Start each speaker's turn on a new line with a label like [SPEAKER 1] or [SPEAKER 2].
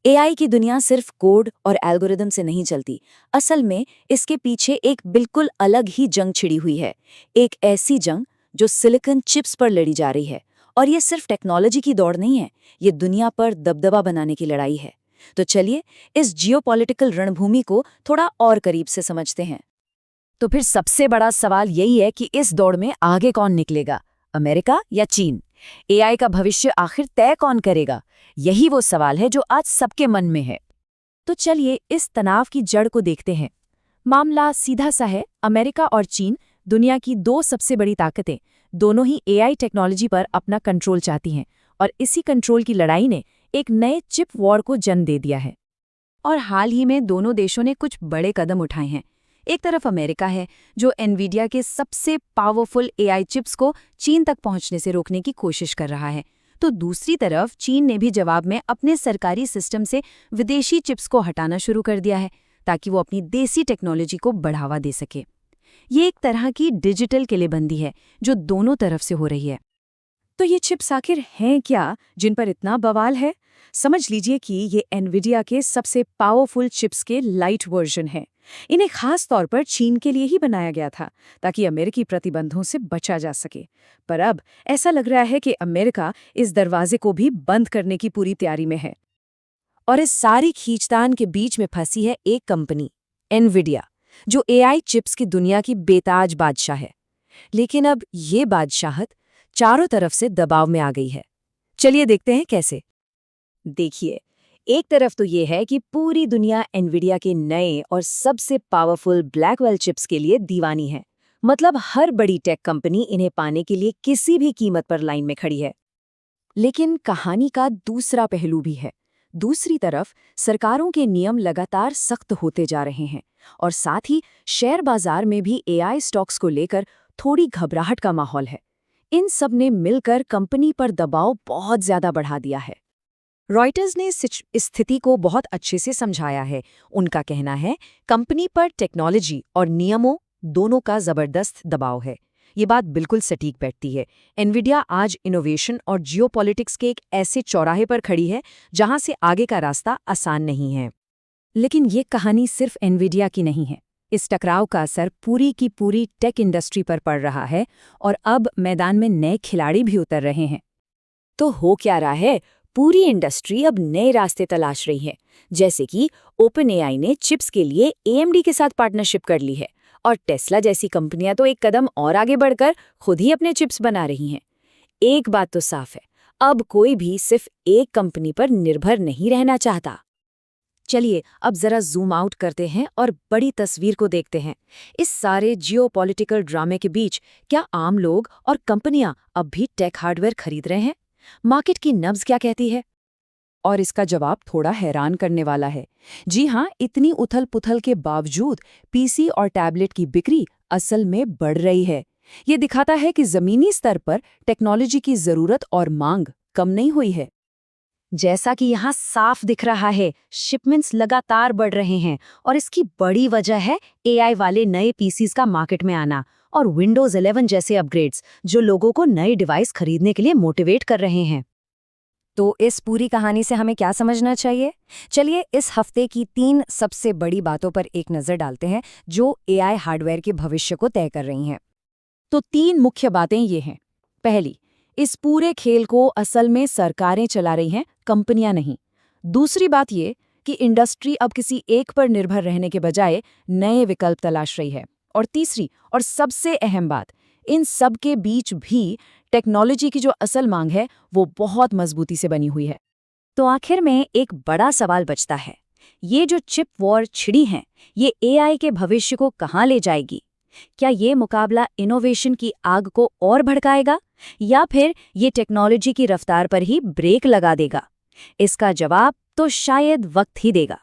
[SPEAKER 1] AI की दुनिया सिर्फ कोड और एल्गोरिदम से नहीं चलती। असल में इसके पीछे एक बिल्कुल अलग ही जंग छिड़ी हुई है। एक ऐसी जंग जो सिलिकॉन चिप्स पर लड़ी जा रही है। और ये सिर्फ टेक्नोलॉजी की दौड़ नहीं है, ये दुनिया पर दबदबा बनाने की लड़ाई है। तो चलिए इस जियोपॉलिटिकल रणभूमि को थोड़ा और करीब से समझते हैं।
[SPEAKER 2] तो फिर सबसे बड़ा सवाल यही है कि इस दौड़ में आगे कौन निकलेगा, अमेरिका या चीन? एआई का भविष्य आखिर तय कौन करेगा? यही वो सवाल है जो आज सबके मन में है। तो चलिए इस तनाव की जड़ को देखते हैं। मामला सीधा सा है, अमेरिका और चीन दुनिया की दो सबसे बड़ी ताकतें, दोनों ही एआई टेक्नोलॉजी पर अपना कंट्रोल चाहती हैं, और इसी कंट्रोल की लड़ाई ने एक नए चिप वॉर को जन्म दे दिया है। और हाल ही में दोनों देशों ने कुछ बड़े कदम उठाए हैं। एक तरफ अमेरिका है जो एनवीडिया के सबसे पावरफुल एआई चिप्स को चीन तक पहुंचने से रोकने की कोशिश कर रहा है, तो दूसरी तरफ चीन ने भी जवाब में अपने सरकारी सिस्टम से विदेशी चिप्स को हटाना शुरू कर दिया है, ताकि वो अपनी देसी टेक्नोलॉजी को बढ़ावा दे सके। ये एक तरह की डिजिटल किलेबंदी है जो दोनों तरफ से हो रही है।
[SPEAKER 3] तो ये चिप्स आखिर हैं क्या जिन पर इतना बवाल है? समझ लीजिए कि ये एनवीडिया के सबसे पावरफुल चिप्स के लाइट वर्जन हैं। इन्हें खास तौर पर चीन के लिए ही बनाया गया था ताकि अमेरिकी प्रतिबंधों से बचा जा सके। पर अब ऐसा लग रहा है कि अमेरिका इस दरवाजे को भी बंद करने की पूरी तैयारी में है।
[SPEAKER 2] और इस सारी खींचतान के बीच में फंसी है एक कंपनी, एनवीडिया, जो एआई चिप्स की दुनिया की बेताज बादशाह है। लेकिन अब ये बादशाहत चारों तरफ से दबाव में आ गई है। चलिए देखते हैं कैसे। देखिए, एक तरफ तो ये है कि पूरी दुनिया एनवीडिया के नए और सबसे पावरफुल ब्लैकवेल चिप्स के लिए दीवानी है। मतलब हर बड़ी टेक कंपनी इन्हें पाने के लिए किसी भी कीमत पर लाइन में खड़ी है। लेकिन कहानी का दूसरा पहलू भी है। दूसरी तरफ सरकारों के नियम लगातार सख्त होते जा रहे हैं, और साथ ही शेयर बाजार में भी एआई स्टॉक्स को लेकर थोड़ी घबराहट का माहौल है। इन सब ने मिलकर कंपनी पर दबाव बहुत ज्यादा बढ़ा दिया है। रॉयटर्स ने इस स्थिति को बहुत अच्छे से समझाया है। उनका कहना है, कंपनी पर टेक्नोलॉजी और नियमों दोनों का जबरदस्त दबाव है। ये बात बिल्कुल सटीक बैठती है। एनवीडिया आज इनोवेशन और जियोपॉलिटिक्स के एक ऐसे चौराहे पर खड़ी है जहां से आगे का रास्ता आसान नहीं है। लेकिन ये कहानी सिर्फ एनवीडिया की नहीं है। इस टकराव का असर पूरी की पूरी टेक इंडस्ट्री पर पड़ रहा है, और अब मैदान में नए खिलाड़ी भी उतर रहे हैं।
[SPEAKER 1] तो हो क्या रहा है? पूरी इंडस्ट्री अब नए रास्ते तलाश रही है। जैसे कि ओपनएआई ने चिप्स के लिए एएमडी के साथ पार्टनरशिप कर ली है, और टेस्ला जैसी कंपनियां तो एक कदम और आगे बढ़कर खुद ही अपने चिप्स बना रही हैं। एक बात तो साफ है, अब कोई भी सिर्फ एक कंपनी पर निर्भर नहीं रहना चाहता।
[SPEAKER 2] चलिए अब जरा जूम आउट करते हैं और बड़ी तस्वीर को देखते हैं। इस सारे जियोपॉलिटिकल ड्रामे के बीच क्या आम लोग और कंपनियां अब भी टेक हार्डवेयर खरीद रहे हैं? मार्केट की नब्ज क्या कहती है?
[SPEAKER 3] और इसका जवाब थोड़ा हैरान करने वाला है। जी हाँ, इतनी उथल-पुथल के बावजूद पीसी और टैबलेट की बिक्री असल में बढ़ रही है। ये दिखाता है कि जमीनी स्तर पर टेक्नोलॉजी की जरूरत और मांग कम नहीं हुई है।
[SPEAKER 2] जैसा कि यहाँ साफ दिख रहा है, शिपमेंट्स लगातार बढ़ रहे हैं, और इसकी बड़ी वजह है एआई वाले नए पीसीज का मार्केट में आना और विंडोज 11 जैसे अपग्रेड्स, जो लोगों को नए डिवाइस खरीदने के लिए मोटिवेट कर रहे हैं। तो इस पूरी कहानी से हमें क्या समझना चाहिए? चलिए इस हफ्ते की 3 सबसे बड़ी बातों पर एक नज़र डालते हैं जो एआई हार्डवेयर के भविष्य को तय कर रही हैं।
[SPEAKER 3] तो 3 मुख्य बातें ये हैं। पहली, इस पूरे खेल को असल में सरकारें चला रही हैं, कंपनियां नहीं। दूसरी बात ये कि इंडस्ट्री अब किसी एक पर निर्भर रहने के बजाय नए विकल्प तलाश रही है। और तीसरी और सबसे अहम बात, इन सब के बीच भी टेक्नोलॉजी की जो असल मांग है वो बहुत मजबूती से बनी हुई है।
[SPEAKER 2] तो आखिर में एक बड़ा सवाल बचता है, ये जो चिप वॉर छिड़ी है, ये एआई के भविष्य को कहाँ ले जाएगी? क्या ये मुकाबला इनोवेशन की आग को और भड़काएगा, या फिर ये टेक्नोलॉजी की रफ्तार पर ही ब्रेक लगा देगा? इसका जवाब तो शायद वक्त ही देगा।